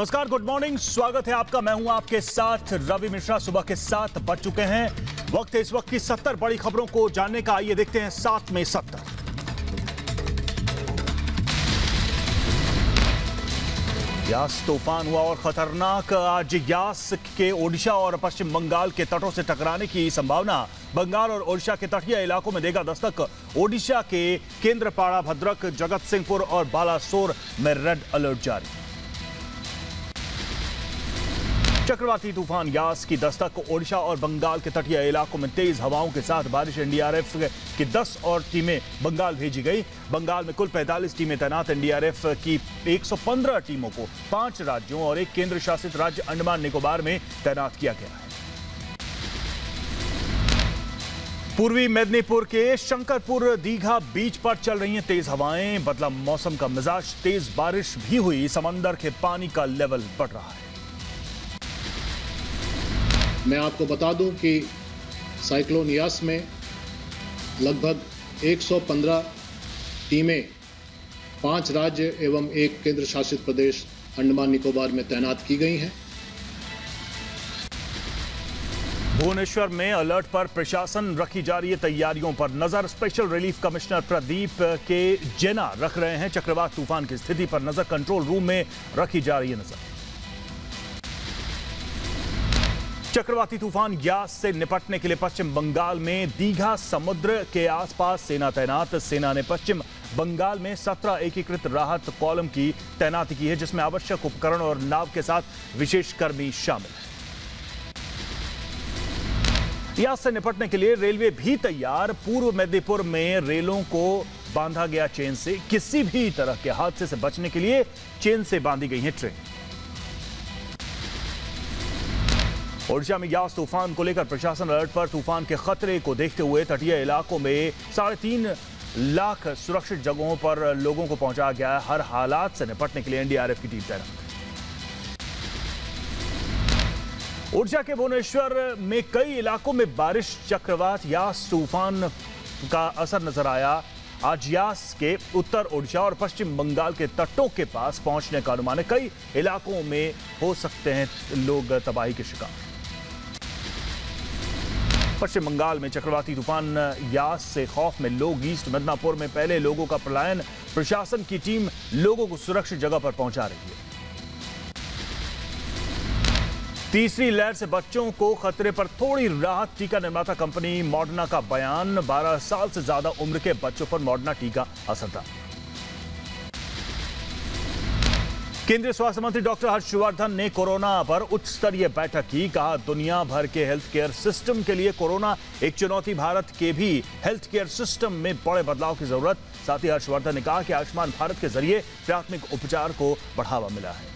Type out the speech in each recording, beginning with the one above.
नमस्कार, good morning. स्वागत है आपका। मैं हूं आपके साथ रवि मिश्रा। सुबह के 7 बज चुके हैं। वक्त है इस वक्त की 70 बड़ी खबरों को जानने का। आइए देखते हैं 7 में 70। यास तूफान हुआ और खतरनाक। आज यास के ओडिशा और पश्चिम बंगाल के तटों से टकराने की संभावना। बंगाल और ओडिशा के तटीय इलाकों में देगा दस्तक। ओडिशा के केंद्रपाड़ा, भद्रक, जगत सिंहपुर और बालासोर में रेड अलर्ट जारी। चक्रवाती तूफान यास की दस्तक। ओडिशा और बंगाल के तटीय इलाकों में तेज हवाओं के साथ बारिश। एनडीआरएफ की 10 और टीमें बंगाल भेजी गई। बंगाल में कुल 45 टीमें तैनात। एनडीआरएफ की 115 टीमों को 5 राज्यों और एक केंद्र शासित राज्य अंडमान निकोबार में तैनात किया गया है। पूर्वी मेदिनीपुर के शंकरपुर दीघा बीच पर चल रही हैं तेज हवाएं। बदला मौसम का मिजाज, तेज बारिश भी हुई। समंदर के पानी का लेवल बढ़ रहा है। मैं आपको बता दूं कि साइक्लोन यास में लगभग 115 टीमें 5 राज्य एवं एक केंद्र शासित प्रदेश अंडमान निकोबार में तैनात की गई हैं। भुवनेश्वर में अलर्ट पर प्रशासन रखी जा रही है तैयारियों पर नजर। स्पेशल रिलीफ कमिश्नर प्रदीप के जेना रख रहे हैं चक्रवात तूफान की स्थिति पर नजर। कंट्रोल रूम में रखी जा रही है नजर। चक्रवाती तूफान यास से निपटने के लिए पश्चिम बंगाल में दीघा समुद्र के आसपास सेना तैनात। सेना ने पश्चिम बंगाल में 17 एकीकृत राहत कॉलम की तैनाती की है, जिसमें आवश्यक उपकरण और नाव के साथ विशेष कर्मी शामिल हैं। यास से निपटने के लिए रेलवे भी तैयार। पूर्व मेदिनीपुर में रेलों को बांधा गया चेन से। किसी भी तरह के हादसे से बचने के लिए चेन से बांधी गई है ट्रेन। ओडिशा में यास तूफान को लेकर प्रशासन अलर्ट पर। तूफान के खतरे को देखते हुए तटीय इलाकों में 3.5 लाख सुरक्षित जगहों पर लोगों को पहुंचाया गया है। हर हालात से निपटने के लिए एनडीआरएफ की टीम तैनात। ओडिशा के भुवनेश्वर में कई इलाकों में बारिश, चक्रवात यास तूफान का असर नजर आया। आज यास के उत्तर ओडिशा और पश्चिम बंगाल के तटों के पास पहुंचने का अनुमान है। कई इलाकों में हो सकते हैं लोग तबाही के शिकार। पश्चिम बंगाल में चक्रवाती तूफान यास से खौफ में लोग। ईस्ट मिदनापुर में पहले लोगों का पलायन। प्रशासन की टीम लोगों को सुरक्षित जगह पर पहुंचा रही है। तीसरी लहर से बच्चों को खतरे पर थोड़ी राहत। टीका निर्माता कंपनी मॉडर्ना का बयान। 12 साल से ज्यादा उम्र के बच्चों पर मॉडर्ना टीका असरदार। केंद्रीय स्वास्थ्य मंत्री डॉक्टर हर्षवर्धन ने कोरोना पर उच्च स्तरीय बैठक की। कहा, दुनिया भर के हेल्थ केयर सिस्टम के लिए कोरोना एक चुनौती। भारत के भी हेल्थ केयर सिस्टम में बड़े बदलाव की जरूरत। साथ ही हर्षवर्धन ने कहा कि आयुष्मान भारत के जरिए प्राथमिक उपचार को बढ़ावा मिला है।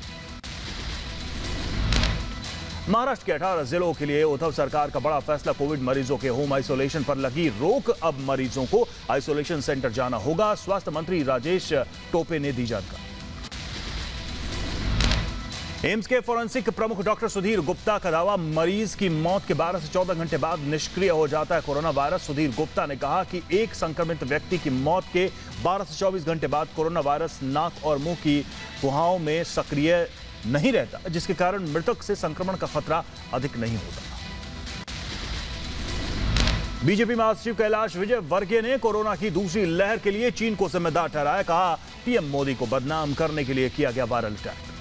महाराष्ट्र के 18 जिलों के लिए उद्धव सरकार का बड़ा फैसला। कोविड मरीजों के होम आइसोलेशन पर लगी रोक। अब मरीजों को आइसोलेशन सेंटर जाना होगा। स्वास्थ्य मंत्री राजेश टोपे ने दी जानकारी। एम्स के फोरेंसिक प्रमुख डॉक्टर सुधीर गुप्ता का दावा, मरीज की मौत के 12 से 14 घंटे बाद निष्क्रिय हो जाता है कोरोना वायरस। सुधीर गुप्ता ने कहा कि एक संक्रमित व्यक्ति की मौत के 12 से 24 घंटे बाद कोरोना वायरस नाक और मुंह की गुहाओं में सक्रिय नहीं रहता, जिसके कारण मृतक से संक्रमण का खतरा अधिक नहीं होता। बीजेपी महासचिव कैलाश विजयवर्गीय ने कोरोना की दूसरी लहर के लिए चीन को जिम्मेदार ठहराया। कहा, पीएम मोदी को बदनाम करने के लिए किया गया वायरल अटैक।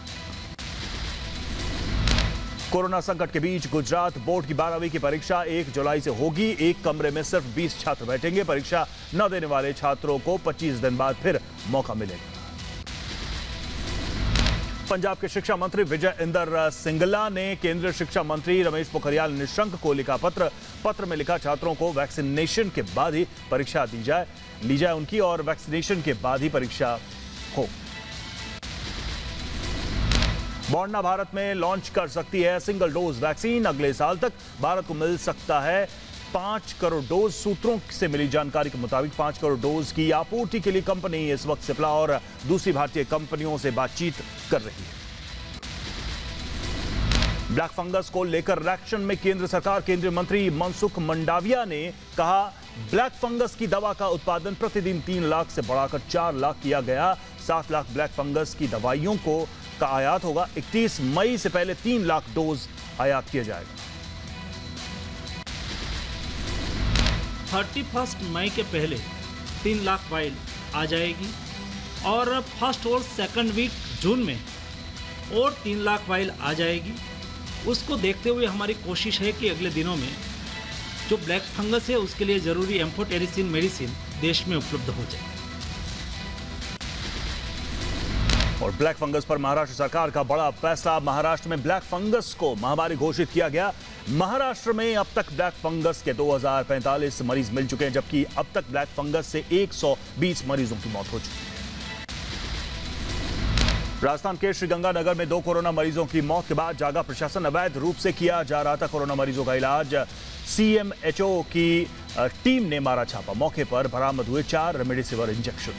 कोरोना संकट के बीच गुजरात बोर्ड की 12वीं की परीक्षा 1 जुलाई से होगी। एक कमरे में सिर्फ 20 छात्र बैठेंगे। परीक्षा न देने वाले छात्रों को 25 दिन बाद फिर मौका मिलेगा। पंजाब के शिक्षा मंत्री विजय इंदर सिंगला ने केंद्रीय शिक्षा मंत्री रमेश पोखरियाल निशंक को लिखा पत्र। पत्र में लिखा, छात्रों को वैक्सीनेशन के बाद ही परीक्षा ली जाए उनकी, और वैक्सीनेशन के बाद ही परीक्षा हो। मॉडर्ना भारत में लॉन्च कर सकती है सिंगल डोज वैक्सीन। अगले साल तक भारत को मिल सकता है 5 करोड़ डोज। सूत्रों से मिली जानकारी के मुताबिक 5 करोड़ डोज की आपूर्ति के लिए कंपनी इस वक्त सिप्ला और दूसरी भारतीय कंपनियों से बातचीत कर रही है। ब्लैक फंगस को लेकर रिएक्शन में केंद्र सरकार। केंद्रीय मंत्री मनसुख मंडाविया ने कहा, ब्लैक फंगस की दवा का उत्पादन प्रतिदिन 3 लाख से बढ़ाकर 4 लाख किया गया। 7 लाख ब्लैक फंगस की दवाइयों को का आयात होगा। 31 मई से पहले 3 लाख डोज आयात किया जाएगा। 31 मई के पहले 3 लाख वाइल आ जाएगी और फर्स्ट और सेकंड वीक जून में और 3 लाख वाइल आ जाएगी। उसको देखते हुए हमारी कोशिश है कि अगले दिनों में जो ब्लैक फंगस है उसके लिए ज़रूरी एम्फोटेरिसिन मेडिसिन देश में उपलब्ध हो जाए। और ब्लैक फंगस पर महाराष्ट्र सरकार का बड़ा फैसला। महाराष्ट्र में ब्लैक फंगस को महामारी घोषित किया गया। महाराष्ट्र में अब तक ब्लैक फंगस के 2045 मरीज मिल चुके हैं, जबकि अब तक ब्लैक फंगस से 120 मरीजों की मौत हो चुकी है। राजस्थान के श्रीगंगानगर में 2 कोरोना मरीजों की मौत के बाद जागा प्रशासन। अवैध रूप से किया जा रहा था कोरोना मरीजों का इलाज। सीएमएचओ की टीम ने मारा छापा। मौके पर बरामद हुए 4 रेमडेसिविर इंजेक्शन।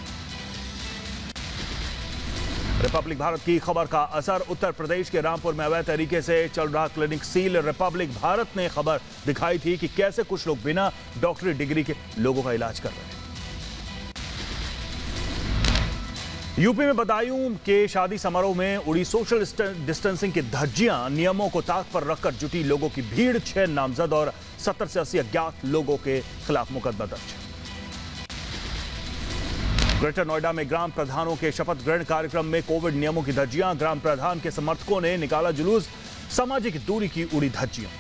रिपब्लिक भारत की खबर का असर। उत्तर प्रदेश के रामपुर में अवैध तरीके से चल रहा क्लिनिक सील। रिपब्लिक भारत ने खबर दिखाई थी कि कैसे कुछ लोग बिना डॉक्टरी डिग्री के लोगों का इलाज कर रहे हैं। यूपी में बदायूं के शादी समारोह में उड़ी सोशल डिस्टेंसिंग की धज्जियां। नियमों को ताक पर रखकर जुटी लोगों की भीड़। 6 नामजद और 70 से 80 अज्ञात लोगों के खिलाफ मुकदमा दर्ज। ग्रेटर नोएडा में ग्राम प्रधानों के शपथ ग्रहण कार्यक्रम में कोविड नियमों की धज्जियां। ग्राम प्रधान के समर्थकों ने निकाला जुलूस। सामाजिक दूरी की उड़ी धज्जियां।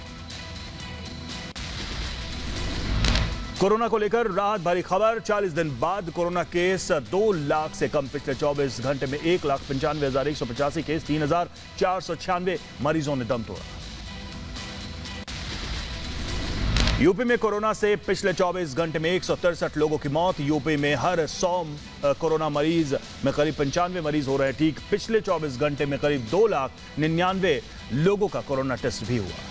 कोरोना को लेकर राहत भरी खबर। 40 दिन बाद कोरोना केस 2 लाख से कम। पिछले 24 घंटे में 1,95,185 केस। 3,496 मरीजों ने दम तोड़ा। यूपी में कोरोना से पिछले 24 घंटे में 163 लोगों की मौत। यूपी में हर 100 कोरोना मरीज में करीब 95 मरीज हो रहे हैं ठीक। पिछले 24 घंटे में करीब 2,99,000 लोगों का कोरोना टेस्ट भी हुआ।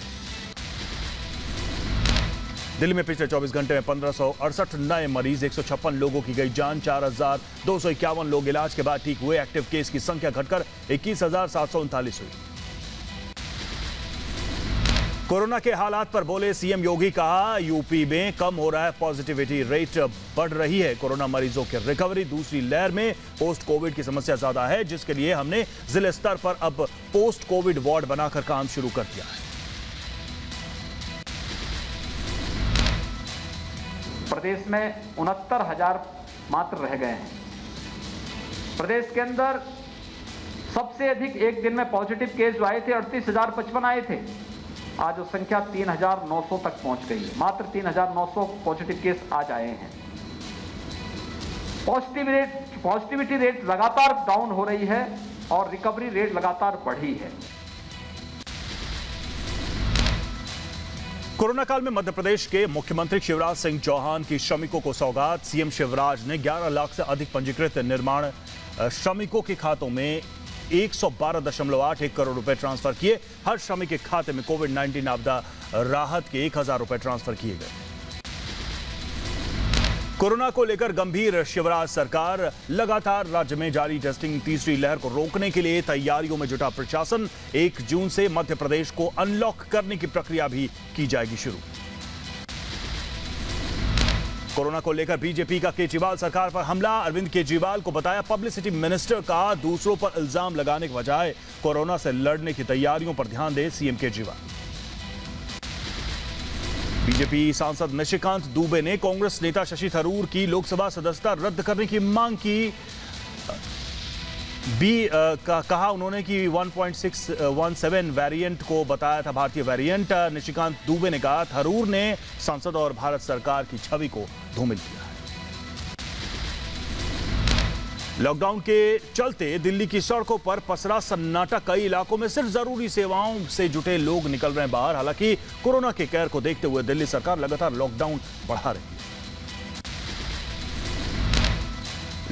दिल्ली में पिछले 24 घंटे में 1568 नए मरीज। 156 लोगों की गई जान। 4,251 लोग इलाज के बाद ठीक हुए। एक्टिव केस की संख्या घटकर 21,739 हुई। कोरोना के हालात पर बोले सीएम योगी। कहा यूपी में कम हो रहा है पॉजिटिविटी रेट, बढ़ रही है कोरोना मरीजों की रिकवरी। दूसरी लहर में पोस्ट कोविड की समस्या ज्यादा है, जिसके लिए हमने जिले स्तर पर अब पोस्ट कोविड वार्ड बनाकर काम शुरू कर दिया है। प्रदेश में 69,000 मात्र रह गए हैं। प्रदेश के अंदर सबसे अधिक एक दिन में पॉजिटिव केस जो आए थे 38,055 आए थे। आज वो संख्या 3,900 तक पहुंच गई है। मात्र 3,900 पॉजिटिव केस आज आए हैं। पॉजिटिविटी रेट लगातार डाउन हो रही है और रिकवरी रेट लगातार बढ़ी है। कोरोना काल में मध्य प्रदेश के मुख्यमंत्री शिवराज सिंह चौहान की श्रमिकों को सौगात। सीएम शिवराज ने 11 लाख से अधिक पंजीकृत निर्माण श्रमिकों के खातों में 112.81 करोड़ रुपए ट्रांसफर किए। हर श्रमिक के खाते में कोविड-19 आपदा राहत के 1,000 रुपए ट्रांसफर किए गए। कोरोना को लेकर गंभीर शिवराज सरकार। लगातार राज्य में जारी टेस्टिंग। तीसरी लहर को रोकने के लिए तैयारियों में जुटा प्रशासन। 1 जून से मध्य प्रदेश को अनलॉक करने की प्रक्रिया भी की जाएगी शुरू। कोरोना को लेकर बीजेपी का केजरीवाल सरकार पर हमला। अरविंद केजरीवाल को बताया पब्लिसिटी मिनिस्टर। कहा दूसरों पर इल्जाम लगाने के बजाय कोरोना से लड़ने की तैयारियों पर ध्यान दे सीएम केजरीवाल। बीजेपी सांसद निशिकांत दुबे ने कांग्रेस नेता शशि थरूर की लोकसभा सदस्यता रद्द करने की मांग की। कहा उन्होंने कि 1.617 वेरिएंट को बताया था भारतीय वेरिएंट। निशिकांत दुबे ने कहा थरूर ने संसद और भारत सरकार की छवि को धूमिल किया है। लॉकडाउन के चलते दिल्ली की सड़कों पर पसरा सन्नाटा। कई इलाकों में सिर्फ जरूरी सेवाओं से जुटे लोग निकल रहे हैं बाहर। हालांकि कोरोना के कहर को देखते हुए दिल्ली सरकार लगातार लॉकडाउन बढ़ा रही है।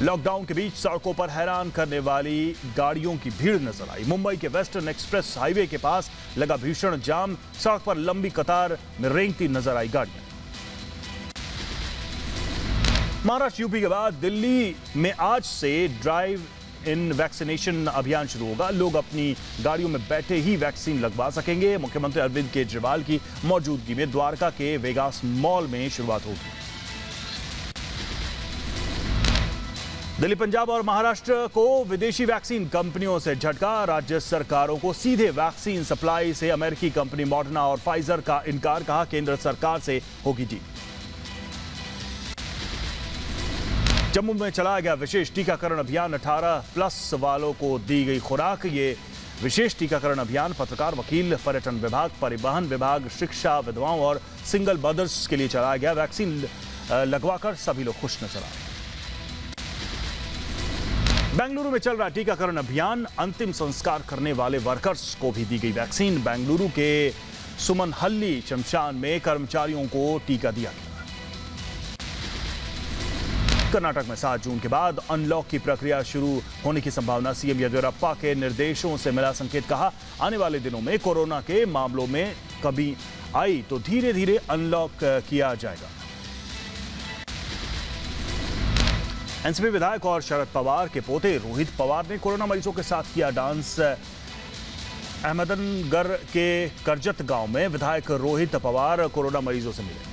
लॉकडाउन के बीच सड़कों पर हैरान करने वाली गाड़ियों की भीड़ नजर आई। मुंबई के वेस्टर्न एक्सप्रेस हाईवे के पास लगा भीषण जाम। सड़क पर लंबी कतार में रेंगती नजर आई गाड़ियां। महाराष्ट्र यूपी के बाद दिल्ली में आज से ड्राइव इन वैक्सीनेशन अभियान शुरू होगा। लोग अपनी गाड़ियों में बैठे ही वैक्सीन लगवा सकेंगे। मुख्यमंत्री अरविंद केजरीवाल की मौजूदगी में द्वारका के वेगास मॉल में शुरुआत होगी। दिल्ली, पंजाब और महाराष्ट्र को विदेशी वैक्सीन कंपनियों से झटका। राज्य सरकारों को सीधे वैक्सीन सप्लाई से अमेरिकी कंपनी मॉडर्ना और फाइजर का इनकार, कहा केंद्र सरकार से होगी डील। जम्मू में चलाया गया विशेष टीकाकरण अभियान, 18+ वालों को दी गई खुराक। ये विशेष टीकाकरण अभियान पत्रकार, वकील, पर्यटन विभाग, परिवहन विभाग, शिक्षा, विधवाओं और सिंगल मदर्स के लिए चलाया गया। वैक्सीन लगवाकर सभी लोग खुश नजर आए। बेंगलुरु में चल रहा टीकाकरण अभियान, अंतिम संस्कार करने वाले वर्कर्स को भी दी गई वैक्सीन। बेंगलुरु के सुमनहल्ली शमशान में कर्मचारियों को टीका दिया गया। कर्नाटक में 7 जून के बाद अनलॉक की प्रक्रिया शुरू होने की संभावना। सीएम येदियुरप्पा के निर्देशों से मिला संकेत, कहा आने वाले दिनों में कोरोना के मामलों में कमी आई तो धीरे धीरे अनलॉक किया जाएगा। एनसीपी विधायक और शरद पवार के पोते रोहित पवार ने कोरोना मरीजों के साथ किया डांस। अहमदनगर के करजत गांव में विधायक रोहित पवार कोरोना मरीजों से मिले।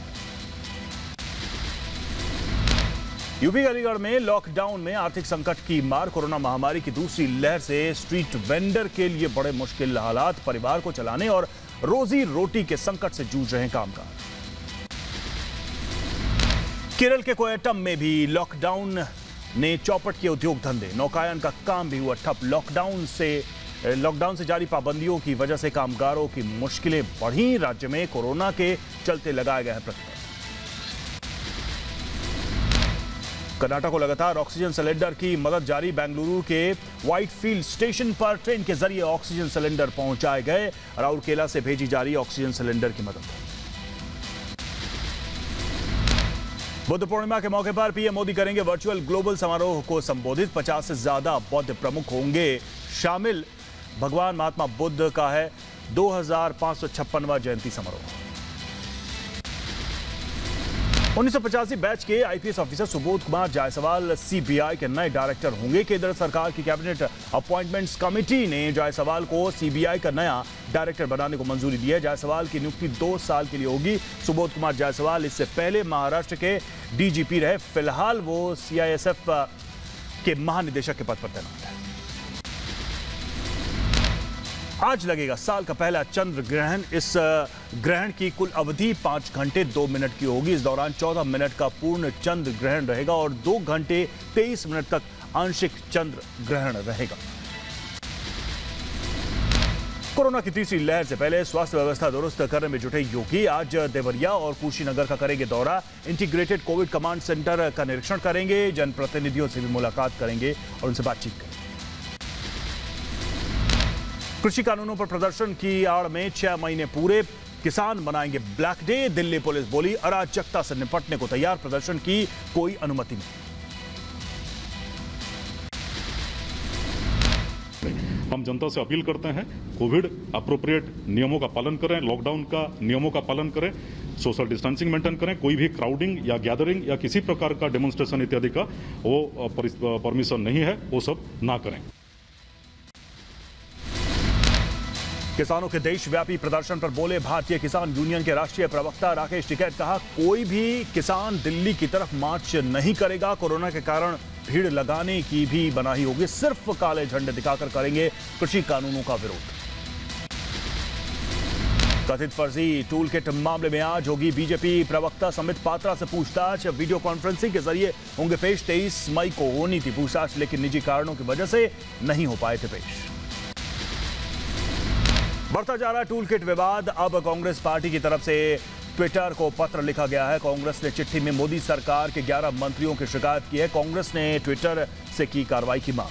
यूपी अलीगढ़ में लॉकडाउन में आर्थिक संकट की मार। कोरोना महामारी की दूसरी लहर से स्ट्रीट वेंडर के लिए बड़े मुश्किल हालात। परिवार को चलाने और रोजी रोटी के संकट से जूझ रहे कामगार। केरल के कोयटम में भी लॉकडाउन ने चौपट किए उद्योग धंधे। नौकायन का काम भी हुआ ठप। लॉकडाउन से जारी पाबंदियों की वजह से कामगारों की मुश्किलें बढ़ी। राज्य में कोरोना के चलते लगाए गए हैं प्रतिबंध। कर्नाटक को लगातार ऑक्सीजन सिलेंडर की मदद जारी। बेंगलुरु के व्हाइटफील्ड स्टेशन पर ट्रेन के जरिए ऑक्सीजन सिलेंडर पहुंचाए गए। राउरकेला से भेजी जा रही ऑक्सीजन सिलेंडर की मदद। बुद्ध पूर्णिमा के मौके पर पीएम मोदी करेंगे वर्चुअल ग्लोबल समारोह को संबोधित। 50 से ज्यादा बौद्ध प्रमुख होंगे शामिल। भगवान महात्मा बुद्ध का है 2556वां जयंती समारोह। 1985 बैच के IPS officer Subodh Kumar Jaiswal CBI के नए डायरेक्टर होंगे। केंद्र सरकार की कैबिनेट अपॉइंटमेंट्स कमेटी ने जायसवाल को सीबीआई का नया डायरेक्टर बनाने को मंजूरी दी है। जायसवाल की नियुक्ति 2 साल के लिए होगी। सुबोध कुमार जायसवाल इससे पहले महाराष्ट्र के डीजीपी रहे। फिलहाल वो सीआईएसएफ के महानिदेशक के पद पर तैनात है। आज लगेगा साल का पहला चंद्र ग्रहण। इस ग्रहण की कुल अवधि 5 घंटे 2 मिनट की होगी। इस दौरान 14 मिनट का पूर्ण चंद्र ग्रहण रहेगा और 2 घंटे 23 मिनट तक आंशिक चंद्र ग्रहण रहेगा। कोरोना की तीसरी लहर से पहले स्वास्थ्य व्यवस्था दुरुस्त करने में जुटे योगी आज देवरिया और कुशीनगर का करेंगे दौरा। इंटीग्रेटेड कोविड कमांड सेंटर का निरीक्षण करेंगे। जनप्रतिनिधियों से भी मुलाकात करेंगे और उनसे बातचीत करेंगे। कृषि कानूनों पर प्रदर्शन की आड़ में 6 महीने पूरे, किसान मनाएंगे ब्लैक डे। दिल्ली पुलिस बोली अराजकता से निपटने को तैयार, प्रदर्शन की कोई अनुमति नहीं। हम जनता से अपील करते हैं कोविड अप्रोप्रिएट नियमों का पालन करें, लॉकडाउन का नियमों का पालन करें, सोशल डिस्टेंसिंग मेंटेन करें। कोई भी क्राउडिंग या गैदरिंग या किसी प्रकार का डेमोन्स्ट्रेशन इत्यादि का वो परमिशन नहीं है, वो सब ना करें। किसानों के देशव्यापी प्रदर्शन पर बोले भारतीय किसान यूनियन के राष्ट्रीय प्रवक्ता राकेश टिकैत, कहा कोई भी किसान दिल्ली की तरफ मार्च नहीं करेगा। कोरोना के कारण भीड़ लगाने की भी मनाही होगी। सिर्फ काले झंडे दिखाकर करेंगे कृषि कानूनों का विरोध। कथित फर्जी टूल किट मामले में आज होगी बीजेपी प्रवक्ता समित पात्रा से पूछताछ। वीडियो कॉन्फ्रेंसिंग के जरिए होंगे पेश। 23 मई को होनी थी पूछताछ, लेकिन निजी कारणों की वजह से नहीं हो पाए थे पेश। बढ़ता जा रहा टूल किट विवाद। अब कांग्रेस पार्टी की तरफ से ट्विटर को पत्र लिखा गया है। कांग्रेस ने चिट्ठी में मोदी सरकार के 11 मंत्रियों की शिकायत की है। कांग्रेस ने ट्विटर से की कार्रवाई की मांग।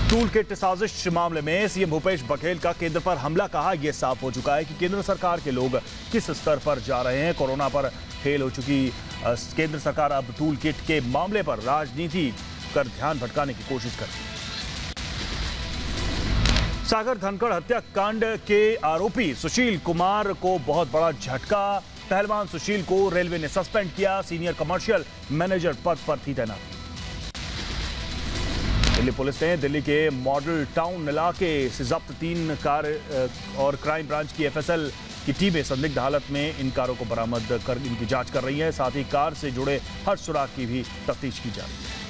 टूल किट साजिश मामले में सीएम भूपेश बघेल का केंद्र पर हमला, कहा यह साफ हो चुका है कि केंद्र सरकार के लोग किस स्तर पर जा रहे हैं। कोरोना पर फेल हो चुकी केंद्र सरकार अब टूल किट के मामले पर राजनीति कर ध्यान भटकाने की कोशिश कर रही है। सागर धनखड़ हत्याकांड के आरोपी सुशील कुमार को बहुत बड़ा झटका। पहलवान सुशील को रेलवे ने सस्पेंड किया। सीनियर कमर्शियल मैनेजर पद पर थी तैनात। दिल्ली पुलिस ने दिल्ली के मॉडल टाउन इलाके से जब्त 3 कार और क्राइम ब्रांच की एफएसएल की टीमें संदिग्ध हालत में इन कारों को बरामद कर इनकी जांच कर रही है। साथ ही कार से जुड़े हर सुराग की भी तफ्तीश की जा रही है।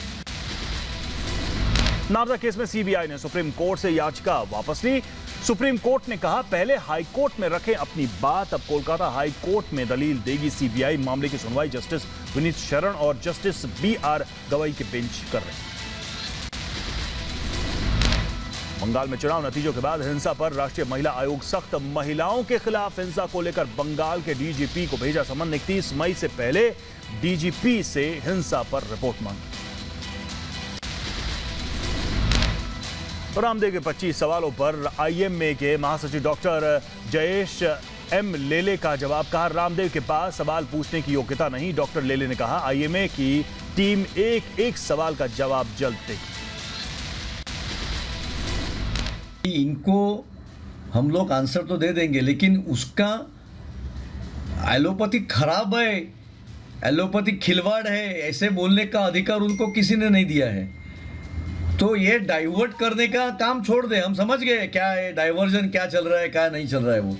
नामजद केस में सीबीआई ने सुप्रीम कोर्ट से याचिका वापस ली। सुप्रीम कोर्ट ने कहा पहले हाई कोर्ट में रखें अपनी बात, अब कोलकाता हाई कोर्ट में दलील देगी सीबीआई। मामले की सुनवाई जस्टिस विनीत शरण और जस्टिस बीआर गवई के बेंच कर रहे हैं। बंगाल में चुनाव नतीजों के बाद हिंसा पर राष्ट्रीय महिला आयोग सख्त। महिलाओं के खिलाफ हिंसा को लेकर बंगाल के डीजीपी को भेजा समन। 31 मई से पहले डीजीपी से हिंसा पर रिपोर्ट मांगी। रामदेव के 25 सवालों पर आईएमए के महासचिव डॉक्टर जयेश एम लेले का जवाब। कहा रामदेव के पास सवाल पूछने की योग्यता नहीं। डॉक्टर लेले ने कहा आईएमए की टीम एक एक सवाल का जवाब जल्द देगी। इनको हम लोग आंसर तो दे देंगे, लेकिन उसका एलोपैथिक खराब है, एलोपैथिक खिलवाड़ है, ऐसे बोलने का अधिकार उनको किसी ने नहीं दिया है। तो ये डाइवर्ट करने का काम छोड़ दे। हम समझ गए क्या है डाइवर्जन, क्या चल रहा है क्या नहीं चल रहा है। वो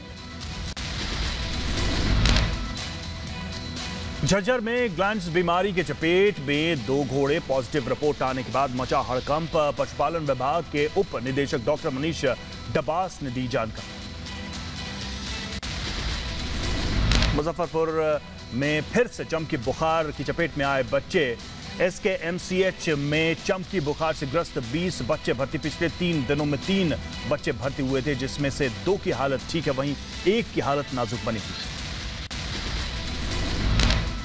झज्जर में ग्लैंड्स बीमारी के चपेट में 2 घोड़े। पॉजिटिव रिपोर्ट आने के बाद मचा हड़कंप। पशुपालन विभाग के उप निदेशक डॉक्टर मनीष डबास ने दी जानकारी। मुजफ्फरपुर में फिर से चमकी बुखार की चपेट में आए बच्चे। एसकेएमसीएच में चमकी बुखार से ग्रस्त 20 बच्चे भर्ती। पिछले 3 दिनों में 3 बच्चे भर्ती हुए थे, जिसमें से 2 की हालत ठीक है, वहीं 1 की हालत नाजुक बनी हुई।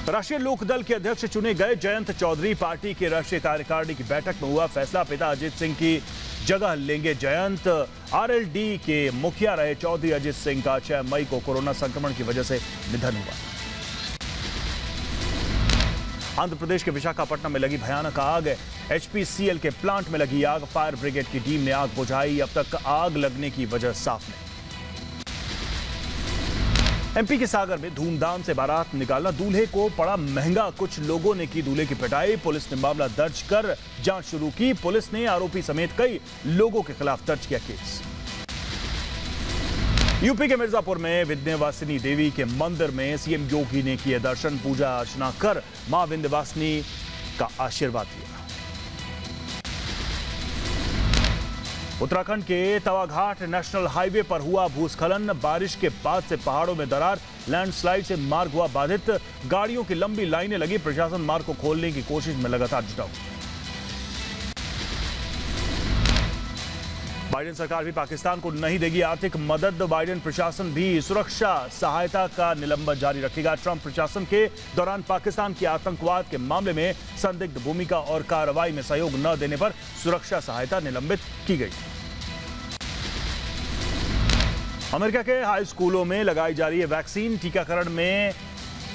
राष्ट्रीय लोकदल के अध्यक्ष चुने गए जयंत चौधरी। पार्टी के राष्ट्रीय कार्यकारिणी की बैठक में हुआ फैसला, पिता अजित सिंह की जगह लेंगे जयंत। आरएलडी के मुखिया रहे चौधरी अजित सिंह का 6 मई को कोरोना संक्रमण की वजह से निधन हुआ। आंध्र प्रदेश के विशाखापट्टनम में लगी भयानक आग। एचपीसीएल के प्लांट में लगी आग। फायर ब्रिगेड की टीम ने आग बुझाई। अब तक आग लगने की वजह साफ नहीं। एमपी के सागर में धूमधाम से बारात निकालना दूल्हे को पड़ा महंगा। कुछ लोगों ने की दूल्हे की पिटाई। पुलिस ने मामला दर्ज कर जांच शुरू की। पुलिस ने आरोपी समेत कई लोगों के खिलाफ दर्ज किया केस। यूपी के मिर्जापुर में विंध्यवासिनी देवी के मंदिर में सीएम योगी ने किए दर्शन। पूजा अर्चना कर मां विंध्यवासिनी का आशीर्वाद लिया। उत्तराखंड के तवाघाट नेशनल हाईवे पर हुआ भूस्खलन। बारिश के बाद से पहाड़ों में दरार। लैंडस्लाइड से मार्ग हुआ बाधित। गाड़ियों की लंबी लाइनें लगी। प्रशासन मार्ग को खोलने की कोशिश में लगातार जुटा हुआ। बाइडेन सरकार भी पाकिस्तान को नहीं देगी आर्थिक मदद। बाइडेन प्रशासन भी सुरक्षा सहायता का निलंबन जारी रखेगा। ट्रंप प्रशासन के दौरान पाकिस्तान की आतंकवाद के मामले में संदिग्ध भूमिका और कार्रवाई में सहयोग न देने पर सुरक्षा सहायता निलंबित की गई। अमेरिका के हाई स्कूलों में लगाई जा रही है वैक्सीन। टीकाकरण में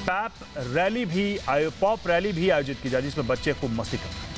पॉप रैली भी आयोजित की जा रही है, जिसमें बच्चे खूब मस्ती कर रहे हैं।